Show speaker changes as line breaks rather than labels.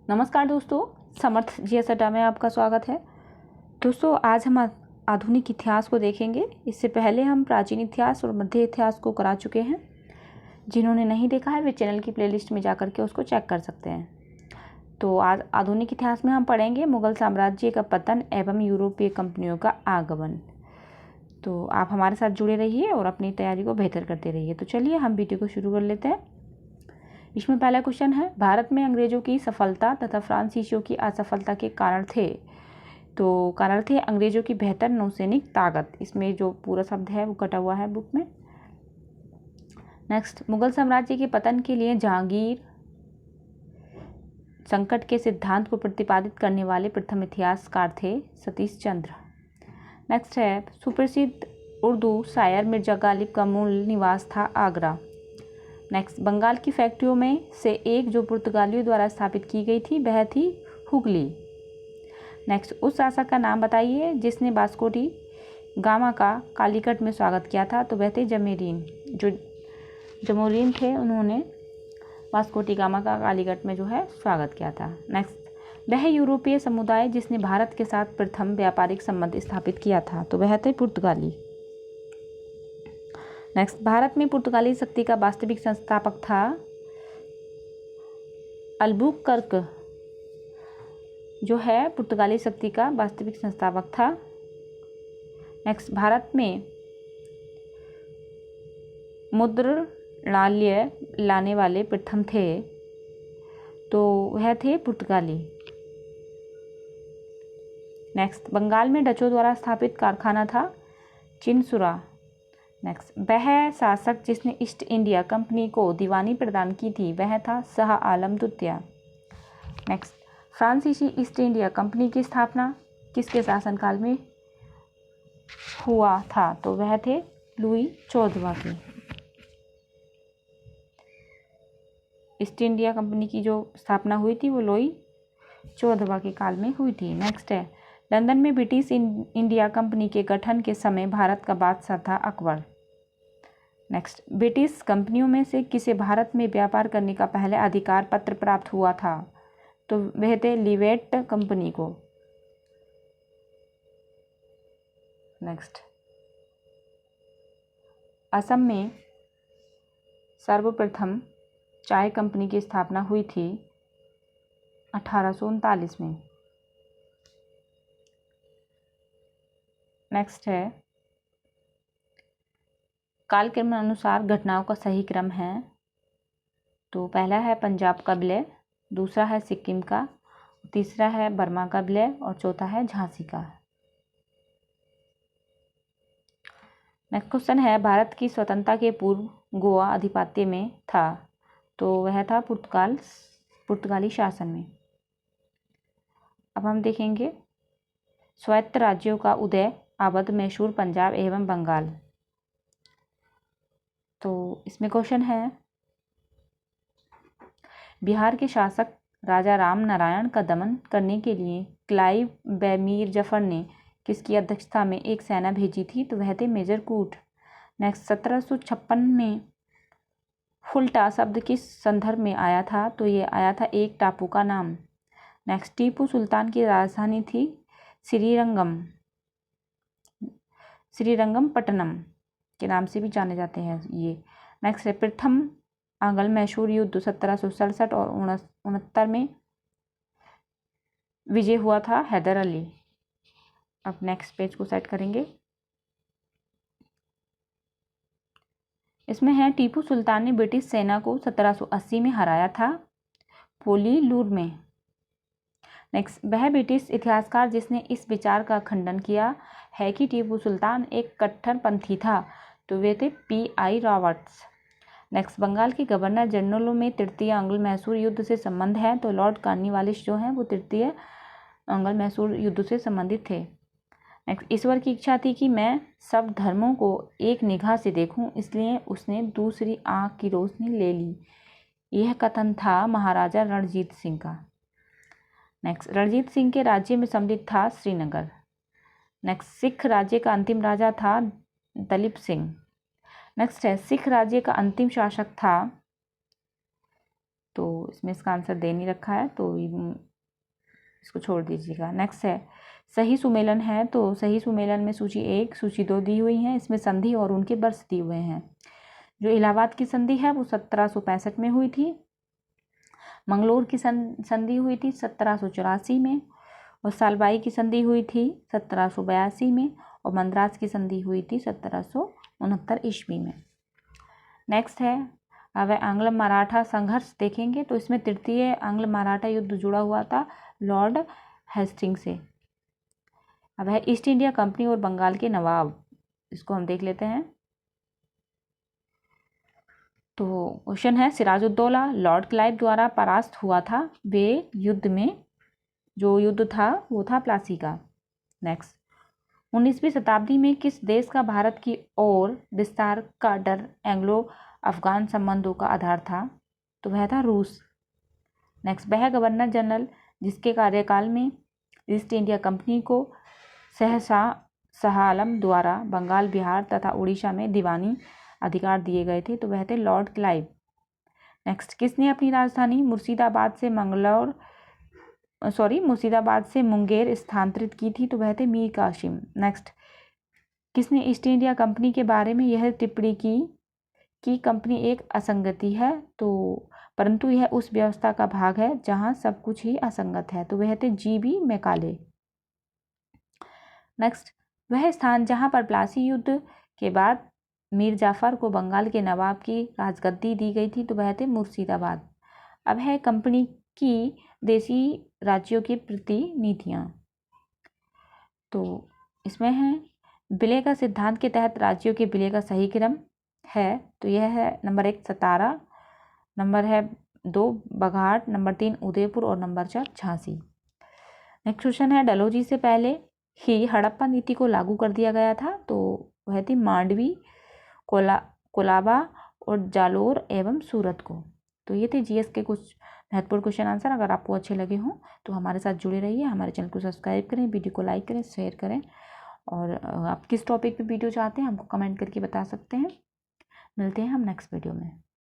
नमस्कार दोस्तों, समर्थ जीएस अड्डा में आपका स्वागत है। दोस्तों, आज हम आधुनिक इतिहास को देखेंगे। इससे पहले हम प्राचीन इतिहास और मध्य इतिहास को करा चुके हैं। जिन्होंने नहीं देखा है वे चैनल की प्लेलिस्ट में जाकर के उसको चेक कर सकते हैं। तो आज आधुनिक इतिहास में हम पढ़ेंगे मुगल साम्राज्य का पतन एवं यूरोपीय कंपनियों का आगमन। तो आप हमारे साथ जुड़े रहिए और अपनी तैयारी को बेहतर करते रहिए। तो चलिए हम वीडियो को शुरू कर लेते हैं। इसमें पहला क्वेश्चन है, भारत में अंग्रेजों की सफलता तथा फ्रांसीसियों की असफलता के कारण थे। तो कारण थे अंग्रेजों की बेहतर नौसैनिक ताकत। इसमें जो पूरा शब्द है वो कटा हुआ है बुक में। नेक्स्ट, मुगल साम्राज्य के पतन के लिए जहांगीर संकट के सिद्धांत को प्रतिपादित करने वाले प्रथम इतिहासकार थे सतीश चंद्र। नेक्स्ट है, सुप्रसिद्ध उर्दू शायर मिर्जा गालिब का मूल निवास था आगरा। नेक्स्ट, बंगाल की फैक्ट्रियों में से एक जो पुर्तगालियों द्वारा स्थापित की गई थी वह थी हुगली। नेक्स्ट, उस शासक का नाम बताइए जिसने वास्को डी गामा का कालीकट में स्वागत किया था। तो वह थे जमोरीन। जो जमोरीन थे उन्होंने वास्को डी गामा का कालीकट में जो है स्वागत किया था। नेक्स्ट, वह यूरोपीय समुदाय जिसने भारत के साथ प्रथम व्यापारिक संबंध स्थापित किया था। तो वह थे पुर्तगाली। नेक्स्ट, भारत में पुर्तगाली शक्ति का वास्तविक संस्थापक था अल्बुकर्क। जो है पुर्तगाली शक्ति का वास्तविक संस्थापक था। नेक्स्ट, भारत में मुद्रणालय लाने वाले प्रथम थे। तो वह थे पुर्तगाली। नेक्स्ट, बंगाल में डचों द्वारा स्थापित कारखाना था चिनसुरा। नेक्स्ट, वह शासक जिसने ईस्ट इंडिया कंपनी को दीवानी प्रदान की थी वह था शाह आलम द्वितीय। नेक्स्ट, फ्रांसीसी ईस्ट इंडिया कंपनी की स्थापना किसके शासनकाल में हुआ था। तो वह थे लुई 14वां की। ईस्ट इंडिया कंपनी की जो स्थापना हुई थी वो लुई 14वां के काल में हुई थी। नेक्स्ट है, लंदन में ब्रिटिश इंडिया कंपनी के गठन के समय भारत का बादशाह था अकबर। नेक्स्ट, ब्रिटिश कंपनियों में से किसे भारत में व्यापार करने का पहले अधिकार पत्र प्राप्त हुआ था। तो वह थे लिवेट कंपनी को। नेक्स्ट, असम में सर्वप्रथम चाय कंपनी की स्थापना हुई थी 1839 में। नेक्स्ट है, कालक्रम अनुसार घटनाओं का सही क्रम है। तो पहला है पंजाब का विलय, दूसरा है सिक्किम का, तीसरा है बर्मा का विलय और चौथा है झांसी का। नेक्स्ट क्वेश्चन है, भारत की स्वतंत्रता के पूर्व गोवा अधिपत्य में था। तो वह था पुर्तगाली शासन में। अब हम देखेंगे स्वायत्त राज्यों का उदय अवध, मैसूर, पंजाब एवं बंगाल। तो इसमें क्वेश्चन है, बिहार के शासक राजा राम नारायण का दमन करने के लिए क्लाइव व मीर जफर ने किसकी अध्यक्षता में एक सेना भेजी थी। तो वह थे मेजर कूट। नेक्स्ट, 1756 में फुल्टा शब्द किस संदर्भ में आया था। तो ये आया था एक टापू का नाम। नेक्स्ट, टीपू सुल्तान की राजधानी थी श्रीरंगपट्टनम के नाम से भी जाने जाते हैं ये। नेक्स्ट है, प्रथम आंग्ल मैसूर युद्ध 1767 और 69 में विजय हुआ था हैदर अली। अब नेक्स्ट पेज को सेट करेंगे। इसमें है, टीपू सुल्तान ने ब्रिटिश सेना को 1780 में हराया था पोलीलूर में। नेक्स्ट, वह ब्रिटिश इतिहासकार जिसने इस विचार का खंडन किया है कि टीपू सुल्तान एक कट्टरपंथी था। तो वे थे P.I. रॉबर्ट्स। नेक्स्ट, बंगाल के गवर्नर जनरलों में तृतीय आंग्ल मैसूर युद्ध से संबंध है। तो लॉर्ड कॉर्नवालिस जो हैं वो तृतीय आंग्ल मैसूर युद्ध से संबंधित थे। नेक्स्ट, ईश्वर की इच्छा थी कि मैं सब धर्मों को एक निगाह से देखूं, इसलिए उसने दूसरी आंख की रोशनी ले ली। यह कथन था महाराजा रणजीत सिंह का। नेक्स्ट, रणजीत सिंह के राज्य में सम्मिलित था श्रीनगर। नेक्स्ट, सिख राज्य का अंतिम राजा था दलीप सिंह। नेक्स्ट है, सिख राज्य का अंतिम शासक था तो इसमें इसका आंसर दे नहीं रखा है, तो इसको छोड़ दीजिएगा। नेक्स्ट है सही सुमेलन है, तो सही सुमेलन में सूची 1 सूची 2 दी हुई है, इसमें संधि और उनके वर्ष दिए हुए हैं। जो इलाहाबाद की संधि है वो 1765 में हुई थी, मंगलोर की संधि हुई थी 1784 में, और सालबाई की संधि हुई थी 1782 में, और मद्रास की संधि हुई थी 1769 ईस्वी में। नेक्स्ट है अब आंग्ल मराठा संघर्ष देखेंगे, तो इसमें तृतीय आंग्ल मराठा युद्ध जुड़ा हुआ था लॉर्ड हेस्टिंग्स से। अब है ईस्ट इंडिया कंपनी और बंगाल के नवाब, इसको हम देख लेते हैं। तो क्वेश्चन है सिराजुद्दौला लॉर्ड क्लाइव द्वारा परास्त हुआ था वे युद्ध में, जो युद्ध था वो था प्लासी का। नेक्स्ट 19वीं शताब्दी में किस देश का भारत की ओर विस्तार का डर एंग्लो अफगान संबंधों का आधार था, तो वह था रूस। नेक्स्ट वह गवर्नर जनरल जिसके कार्यकाल में ईस्ट इंडिया कंपनी को शाह आलम द्वारा बंगाल, बिहार तथा उड़ीसा में दीवानी अधिकार दिए गए थे, तो वह थे लॉर्ड क्लाइव। नेक्स्ट किसने अपनी राजधानी मुर्शिदाबाद से मुंगेर स्थानांतरित की थी, तो वह थे मीर कासिम। नेक्स्ट किसने ईस्ट इंडिया कंपनी के बारे में यह टिप्पणी की कि कंपनी एक असंगति है, तो परंतु यह उस व्यवस्था का भाग है जहां सब कुछ ही असंगत है, तो वह थे G.B. मैकाले। नेक्स्ट वह स्थान जहां पर प्लासी युद्ध के बाद मीर जाफर को बंगाल के नवाब की राजगद्दी दी गई थी, तो वह थे मुर्शिदाबाद। अब है कंपनी की देशी राज्यों की प्रतिनीतियां, तो इसमें है विलय का सिद्धांत के तहत राज्यों के विलय का सही क्रम है, तो यह है नंबर 1 सतारा, नंबर है 2 बघाट, नंबर 3 उदयपुर और नंबर 4 झांसी। नेक्स्ट क्वेश्चन है डलहौजी से पहले ही हड़प्पा नीति को लागू कर दिया गया था, तो वह थी मांडवी, कोलाबा और जालोर एवं सूरत को। तो ये थे जीएस के कुछ महत्वपूर्ण क्वेश्चन आंसर। अगर आपको अच्छे लगे हों तो हमारे साथ जुड़े रहिए, हमारे चैनल को सब्सक्राइब करें, वीडियो को लाइक करें, शेयर करें, और आप किस टॉपिक पे वीडियो चाहते हैं हमको कमेंट करके बता सकते हैं। मिलते हैं हम नेक्स्ट वीडियो में।